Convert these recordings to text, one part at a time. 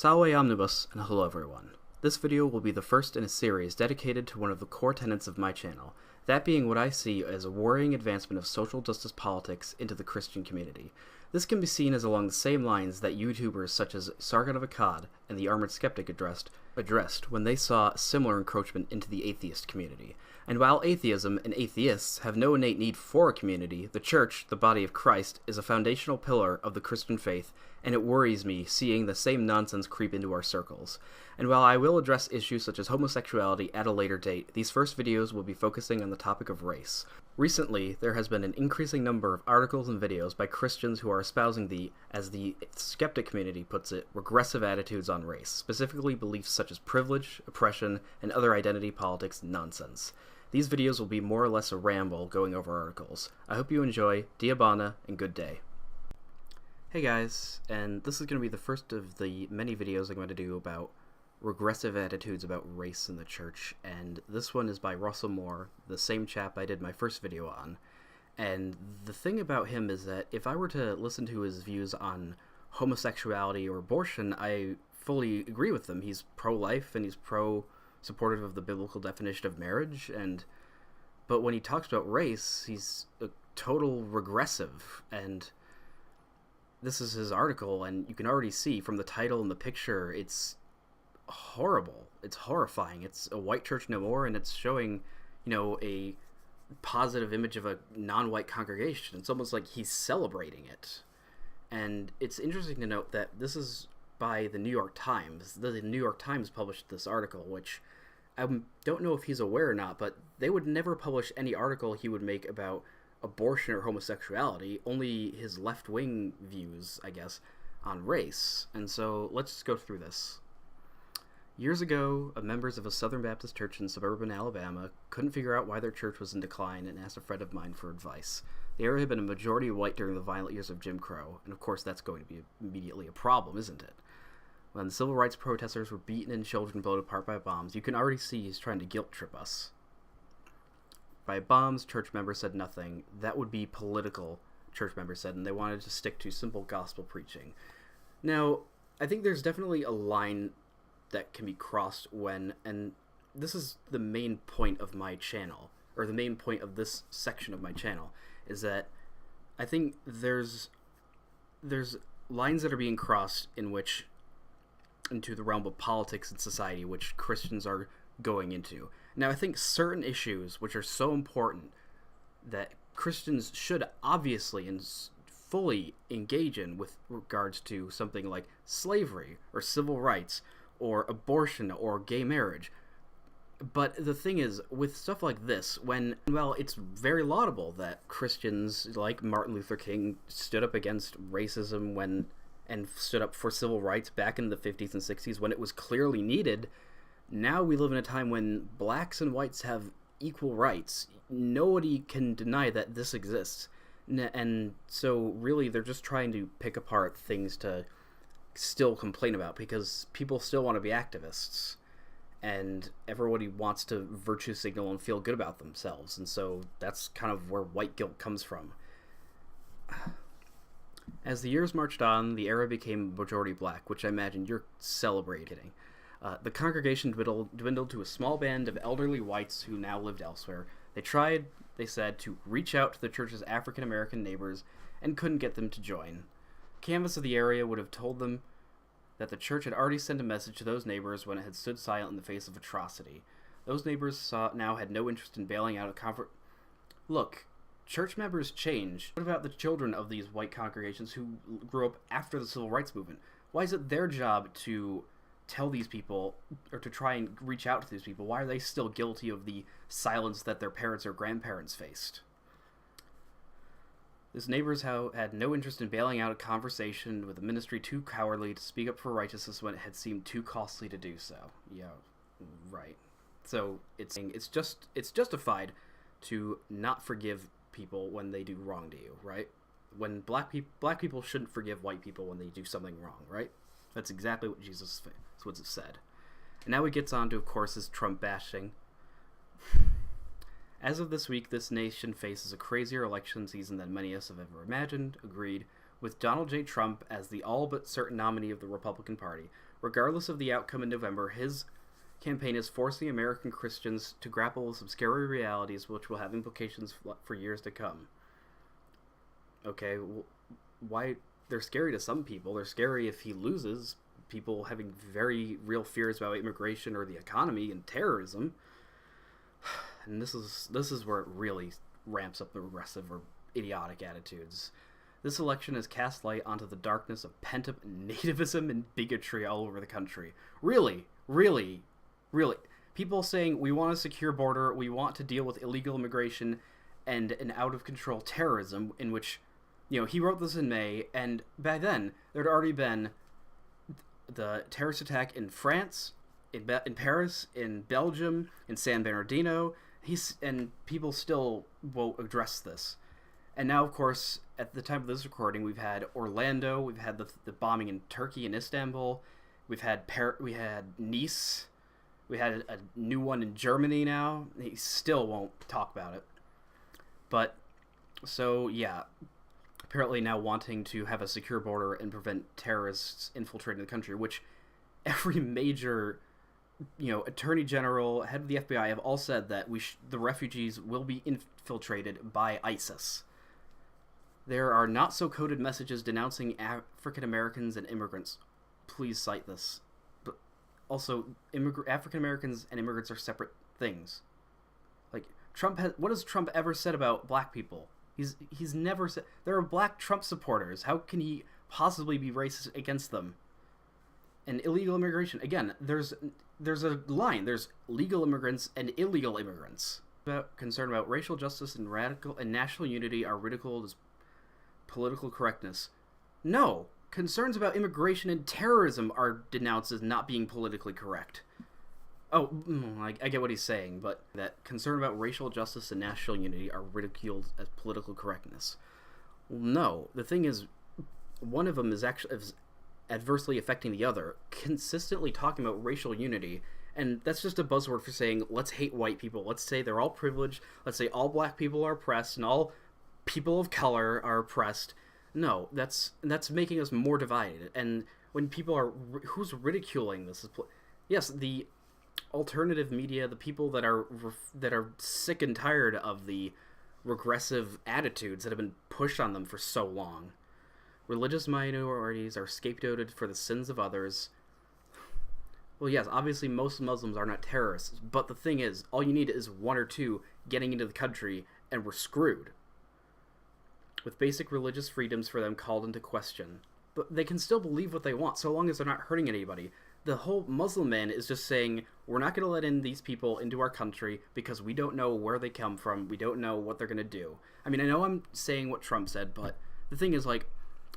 Salve Omnibus, and hello everyone. This video will be the first in a series dedicated to one of the core tenets of my channel, that being what I see as a worrying advancement of social justice politics into the Christian community. This can be seen as along the same lines that YouTubers such as Sargon of Akkad and the Armored Skeptic addressed when they saw similar encroachment into the atheist community. And while atheism and atheists have no innate need for a community, the Church, the body of Christ, is a foundational pillar of the Christian faith, and it worries me seeing the same nonsense creep into our circles. And while I will address issues such as homosexuality at a later date, these first videos will be focusing on the topic of race. Recently, there has been an increasing number of articles and videos by Christians who are espousing as the skeptic community puts it, regressive attitudes on race, specifically beliefs such as privilege, oppression, and other identity politics nonsense. These videos will be more or less a ramble going over articles. I hope you enjoy, Diabana, and good day. Hey guys, and this is going to be the first of the many videos I'm going to do about regressive attitudes about race in the church, and this one is by Russell Moore, the same chap I did my first video on. And the thing about him is that if I were to listen to his views on homosexuality or abortion, I fully agree with them. He's pro-life and he's supportive of the biblical definition of marriage, but when he talks about race, he's a total regressive. And this is his article, and you can already see from the title and the picture, it's horrible. It's horrifying. It's a white church no more, and it's showing, a positive image of a non-white congregation. It's almost like he's celebrating it. And it's interesting to note that this is by the New York Times. The New York Times published this article, which I don't know if he's aware or not, but they would never publish any article he would make about abortion or homosexuality, only his left-wing views, I guess, on race. And so let's just go through this. Years ago, members of a Southern Baptist church in suburban Alabama couldn't figure out why their church was in decline and asked a friend of mine for advice. The area had been a majority white during the violent years of Jim Crow, and of course that's going to be immediately a problem, isn't it? When the civil rights protesters were beaten and children blown apart by bombs, you can already see he's trying to guilt trip us. By bombs, church members said nothing. That would be political, church members said, and they wanted to stick to simple gospel preaching. Now, I think there's definitely a line that can be crossed and this is the main point of my channel, or the main point of this section of my channel, is that I think there's lines that are being crossed into the realm of politics and society, which Christians are going into. Now, I think certain issues which are so important that Christians should obviously and fully engage in with regards to something like slavery or civil rights or abortion or gay marriage. But the thing is, with stuff like this, it's very laudable that Christians like Martin Luther King stood up against racism and stood up for civil rights back in the 50s and 60s when it was clearly needed. Now we live in a time when blacks and whites have equal rights. Nobody can deny that this exists. And so really they're just trying to pick apart things to still complain about, because people still want to be activists. And everybody wants to virtue signal and feel good about themselves. And so that's kind of where white guilt comes from. As the years marched on, the era became majority black, which I imagine you're celebrating. The congregation dwindled to a small band of elderly whites who now lived elsewhere. They tried, they said, to reach out to the church's African-American neighbors and couldn't get them to join. Canvass of the area would have told them that the church had already sent a message to those neighbors when it had stood silent in the face of atrocity. Those neighbors now had no interest in bailing out a comfort. Look, church members change. What about the children of these white congregations who grew up after the civil rights movement? Why is it their job to tell these people, or to try and reach out to these people? Why are they still guilty of the silence that their parents or grandparents faced? His neighbors had no interest in bailing out a conversation with a ministry too cowardly to speak up for righteousness when it had seemed too costly to do so. Yeah, right. So it's justified to not forgive people when they do wrong to you, right? When black people shouldn't forgive white people when they do something wrong, right? That's exactly what Jesus said. And now he gets on to, of course, his Trump bashing. As of this week, this nation faces a crazier election season than many of us have ever imagined. Agreed. with Donald J. Trump as the all but certain nominee of the Republican Party. Regardless of the outcome in November, his campaign is forcing American Christians to grapple with some scary realities which will have implications for years to come. Okay, why? They're scary to some people. They're scary if he loses. People having very real fears about immigration or the economy and terrorism. And this is where it really ramps up the regressive or idiotic attitudes. This election has cast light onto the darkness of pent-up nativism and bigotry all over the country. Really, really, really. People saying, we want a secure border, we want to deal with illegal immigration and an out-of-control terrorism, in which, he wrote this in May, and by then, there had already been the terrorist attack in France, in Paris, in Belgium, in San Bernardino, and people still won't address this. And now, of course, at the time of this recording, we've had Orlando, we've had the bombing in Turkey and Istanbul, we had Nice, we had a new one in Germany now. He still won't talk about it. But, so, yeah, apparently now wanting to have a secure border and prevent terrorists infiltrating the country, which every major, attorney general, head of the FBI have all said that the refugees will be infiltrated by ISIS. There are not so coded messages denouncing African Americans and immigrants. Please cite this. But also, African Americans and immigrants are separate things. Like, what has Trump ever said about black people? He's never said. There are black Trump supporters. How can he possibly be racist against them? And illegal immigration. Again, there's a line. There's legal immigrants and illegal immigrants. Concern about racial justice and national unity are ridiculed as political correctness. No, concerns about immigration and terrorism are denounced as not being politically correct. Oh, I get what he's saying, but that concern about racial justice and national unity are ridiculed as political correctness. Well, no, the thing is, one of them is adversely affecting the other, consistently talking about racial unity, and that's just a buzzword for saying, let's hate white people, let's say they're all privileged, let's say all black people are oppressed, and all people of color are oppressed. No, that's making us more divided. And when people are who's ridiculing this? Yes, the alternative media, the people that are sick and tired of the regressive attitudes that have been pushed on them for so long. Religious minorities are scapegoated for the sins of others. Well, yes, obviously most Muslims are not terrorists, but the thing is, all you need is one or two getting into the country, and we're screwed. With basic religious freedoms for them called into question. But they can still believe what they want, so long as they're not hurting anybody. The whole Muslim man is just saying, we're not going to let in these people into our country because we don't know where they come from, we don't know what they're going to do. I mean, I know I'm saying what Trump said, but the thing is,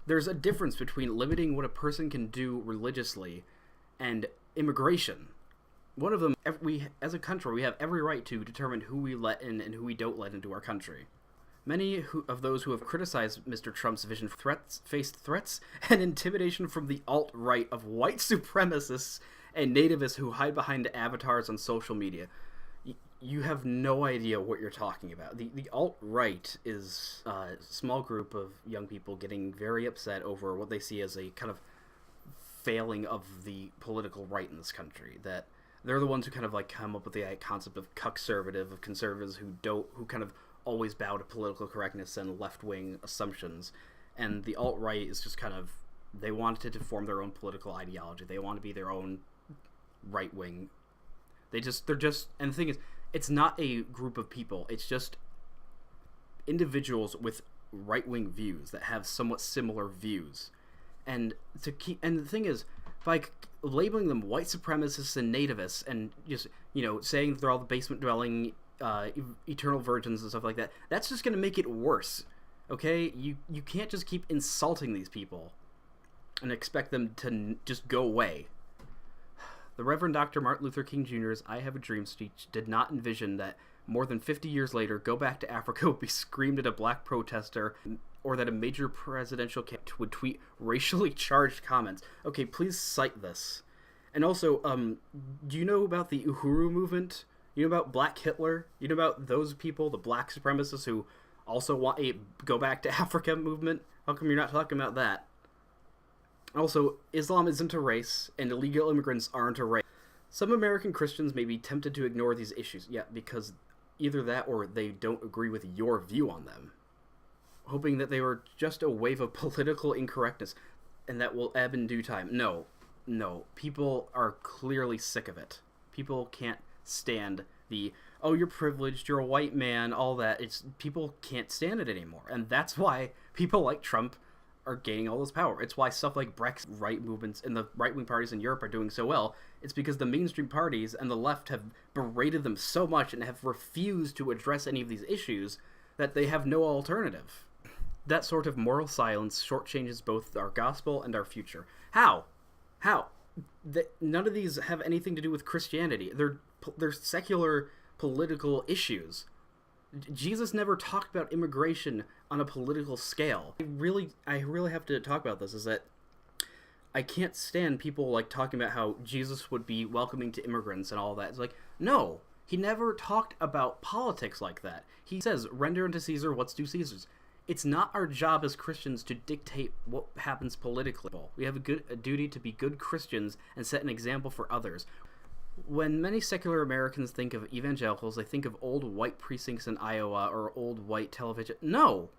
there's a difference between limiting what a person can do religiously and immigration. One of them, as a country, we have every right to determine who we let in and who we don't let into our country. Many of those who have criticized Mr. Trump's vision faced threats and intimidation from the alt-right of white supremacists and nativists who hide behind avatars on social media. You have no idea what you're talking about. The alt-right is a small group of young people getting very upset over what they see as a kind of failing of the political right in this country. That they're the ones who kind of come up with the concept of cuck-servative, of conservatives who kind of always bow to political correctness and left-wing assumptions, and the alt-right is just kind of, they wanted to form their own political ideology. They want to be their own right-wing. And the thing is, it's not a group of people. It's just individuals with right-wing views that have somewhat similar views, and the thing is, by labeling them white supremacists and nativists, and just saying that they're all the basement-dwelling eternal virgins and stuff like that, that's just going to make it worse. Okay, you can't just keep insulting these people and expect them to just go away. The Reverend Dr. Martin Luther King Jr.'s I Have a Dream speech did not envision that more than 50 years later, Go Back to Africa would be screamed at a black protester, or that a major presidential candidate would tweet racially charged comments. Okay, please cite this. And also, do you know about the Uhuru movement? You know about Black Hitler? You know about those people, the black supremacists who also want a Go Back to Africa movement? How come you're not talking about that? Also, Islam isn't a race, and illegal immigrants aren't a race. Some American Christians may be tempted to ignore these issues, because either that or they don't agree with your view on them, hoping that they were just a wave of political incorrectness, and that will ebb in due time. No. People are clearly sick of it. People can't stand the, oh, you're privileged, you're a white man, all that. People can't stand it anymore, and that's why people like Trump are gaining all this power. It's why stuff like Brexit, right movements, and the right-wing parties in Europe are doing so well. It's because the mainstream parties and the left have berated them so much and have refused to address any of these issues that they have no alternative. That sort of moral silence shortchanges both our gospel and our future. How? None of these have anything to do with Christianity. They're secular political issues. Jesus never talked about immigration on a political scale. I really have to talk about this, is that I can't stand people like talking about how Jesus would be welcoming to immigrants and all that. It's like, no, he never talked about politics like that. He says, render unto Caesar what's due Caesar's. It's not our job as Christians to dictate what happens politically. We have a duty to be good Christians and set an example for others. When many secular Americans think of evangelicals, they think of old white precincts in Iowa or old white television. No.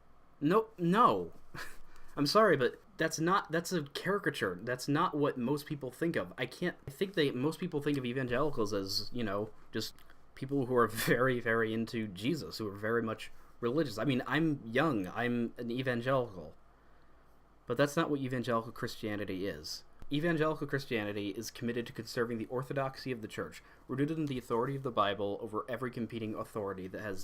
I'm sorry, but that's a caricature. That's not what most people think of. I think most people think of evangelicals as, just people who are very, very into Jesus, who are very much religious. I mean, I'm young. I'm an evangelical. But that's not what evangelical Christianity is. Evangelical Christianity is committed to conserving the orthodoxy of the church, rooted in the authority of the Bible over every competing authority that has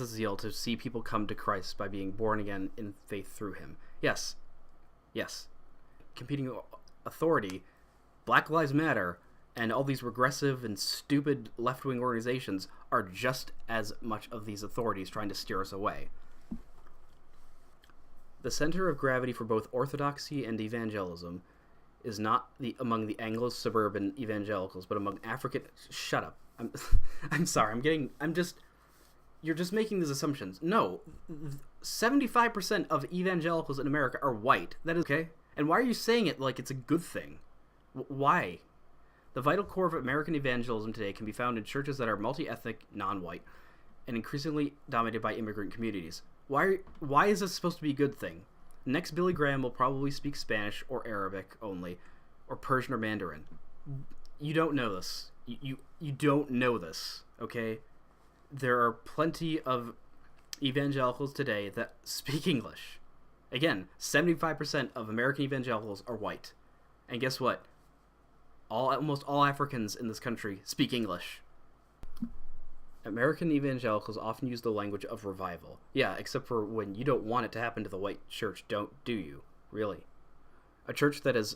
a zeal to see people come to Christ by being born again in faith through him. Yes. Competing authority, Black Lives Matter, and all these regressive and stupid left-wing organizations are just as much of these authorities trying to steer us away. The center of gravity for both orthodoxy and evangelism is not among the Anglo-suburban evangelicals, but among African... Shut up. I'm sorry. You're just making these assumptions. No, 75% of evangelicals in America are white. That is okay. And why are you saying it like it's a good thing? Why? The vital core of American evangelism today can be found in churches that are multi-ethnic, non-white, and increasingly dominated by immigrant communities. Why is this supposed to be a good thing? Next, Billy Graham will probably speak Spanish or Arabic only, or Persian or Mandarin. You don't know this. You don't know this, okay? There are plenty of evangelicals today that speak English. Again, 75% of American evangelicals are white. And guess what? Almost all Africans in this country speak English. American evangelicals often use the language of revival. Yeah, except for when you don't want it to happen to the white church, do you? Really? A church that is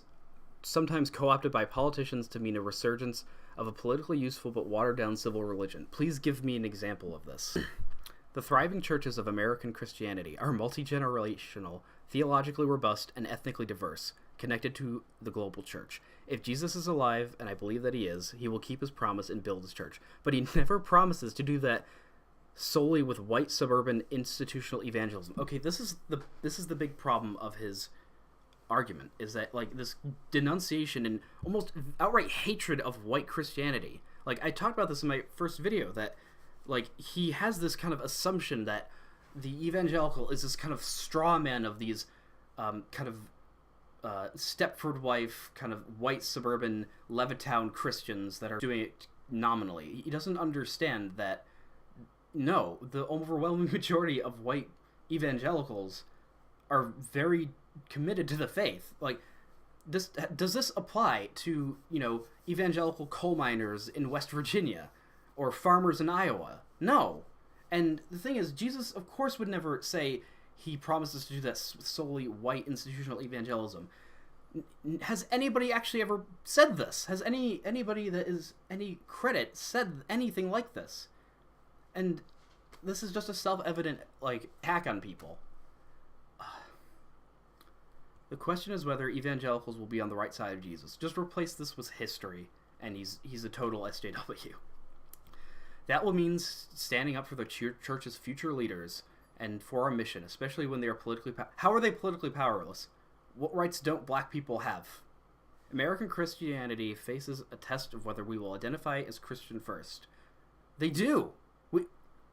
sometimes co-opted by politicians to mean a resurgence of a politically useful but watered-down civil religion. Please give me an example of this. The thriving churches of American Christianity are multi-generational, theologically robust, and ethnically diverse, connected to the global church. If Jesus is alive, and I believe that he is, he will keep his promise and build his church. But he never promises to do that solely with white suburban institutional evangelism. Okay, this is the big problem of his argument, is that like this denunciation and almost outright hatred of white Christianity. Like I talked about this in my first video, that like he has this kind of assumption that the evangelical is this kind of straw man of these Stepford wife, kind of white suburban Levittown Christians that are doing it nominally. He doesn't understand that, no, the overwhelming majority of white evangelicals are very committed to the faith. Like, does this apply to, evangelical coal miners in West Virginia or farmers in Iowa? No. And the thing is, Jesus, of course, would never say he promises to do that solely white institutional evangelism. Has anybody actually ever said this? Has anybody that is any credit said anything like this? And this is just a self-evident, attack on people. The question is whether evangelicals will be on the right side of Jesus. Just replace this with history, and he's a total SJW. That will mean standing up for the church's future leaders and for our mission, especially when they are politically how are they politically powerless? What rights don't black people have? American Christianity faces a test of whether we will identify as Christian first. They do.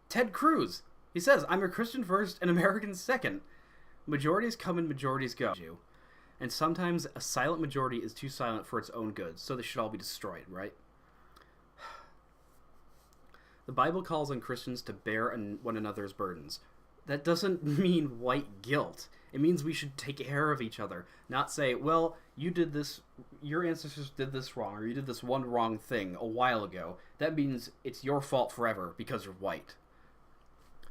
Ted Cruz, he says, I'm a Christian first and American second. Majorities come and majorities go. And sometimes a silent majority is too silent for its own good, so they should all be destroyed, right? The Bible calls on Christians to bear one another's burdens. That doesn't mean white guilt. It means we should take care of each other, not say, well, you did this, your ancestors did this wrong, or you did this one wrong thing a while ago. That means it's your fault forever because you're white.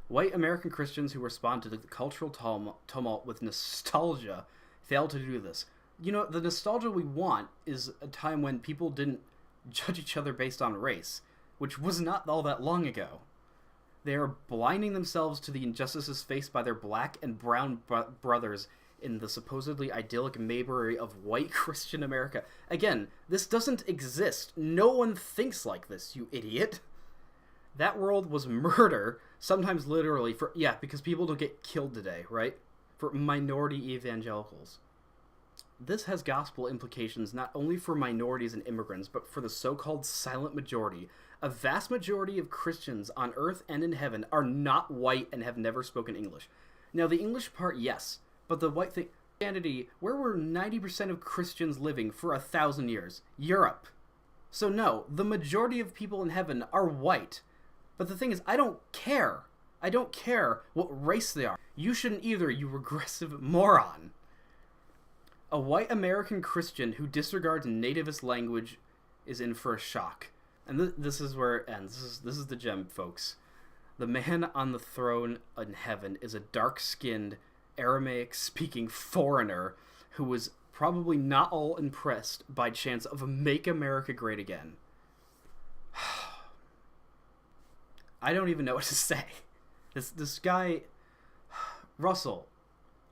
White American Christians who respond to the cultural tumult with nostalgia fail to do this. You know, the nostalgia we want is a time when people didn't judge each other based on race, which was not all that long ago. They are blinding themselves to the injustices faced by their black and brown brothers in the supposedly idyllic Mayberry of white Christian America. Again, this doesn't exist. No one thinks like this, you idiot. That world was murder, sometimes literally, because people don't get killed today, right? For minority evangelicals. This has gospel implications not only for minorities and immigrants, but for the so-called silent majority. A vast majority of Christians on earth and in heaven are not white and have never spoken English. Now, the English part, yes, but the white thing... Christianity, where were 90% of Christians living for 1,000 years? Europe. So no, the majority of people in heaven are white. But the thing is, I don't care. I don't care what race they are. You shouldn't either, you regressive moron. A white American Christian who disregards nativist language is in for a shock. And this is where it ends. This is the gem, folks. The man on the throne in heaven is a dark-skinned, Aramaic-speaking foreigner who was probably not all impressed by chants of Make America Great Again. I don't even know what to say. This guy... Russell,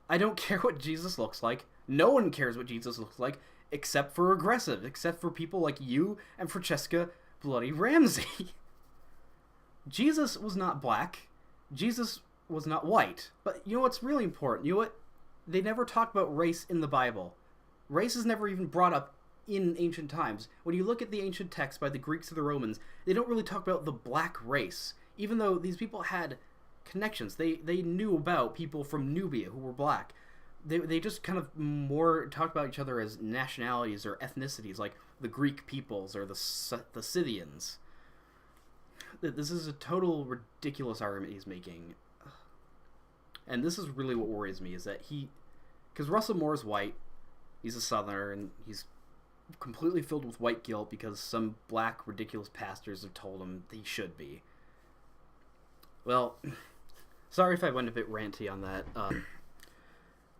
I don't care what Jesus looks like. No one cares what Jesus looks like, except for regressive, except for people like you and Francesca Bloody Ramsey. Jesus was not black. Jesus was not white. But you know what's really important? You know what? They never talk about race in the Bible. Race is never even brought up in ancient times. When you look at the ancient texts by the Greeks or the Romans, they don't really talk about the black race, even though these people had connections. They knew about people from Nubia who were black. They just kind of more talk about each other as nationalities or ethnicities, like the Greek peoples or the Scythians. This is a total ridiculous argument he's making. And this is really what worries me, is that because Russell Moore is white, he's a Southerner, and he's completely filled with white guilt because some black ridiculous pastors have told him he should be. Well, sorry if I went a bit ranty on that.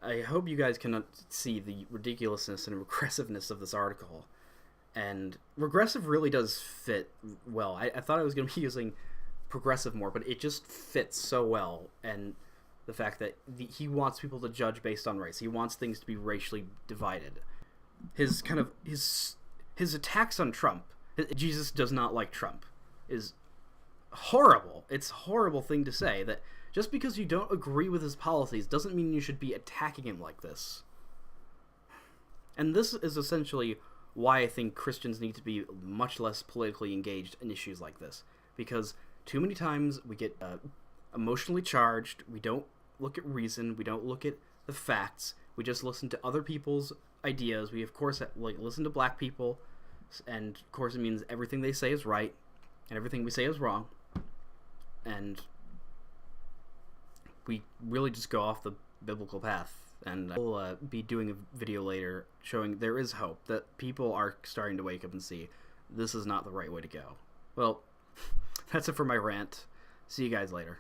I hope you guys can see the ridiculousness and regressiveness of this article. And regressive really does fit well. I thought I was going to be using progressive more, but it just fits so well. And the fact that he wants people to judge based on race. He wants things to be racially divided. His attacks on Trump, Jesus does not like Trump, is horrible. It's a horrible thing to say, that just because you don't agree with his policies doesn't mean you should be attacking him like this. And this is essentially why I think Christians need to be much less politically engaged in issues like this. Because too many times we get emotionally charged, we don't look at reason, we don't look at the facts, we just listen to other people's ideas. We, of course, listen to black people, and of course it means everything they say is right, and everything we say is wrong. And we really just go off the biblical path. And I will be doing a video later showing there is hope, that people are starting to wake up and see this is not the right way to go. Well, that's it for my rant. See you guys later.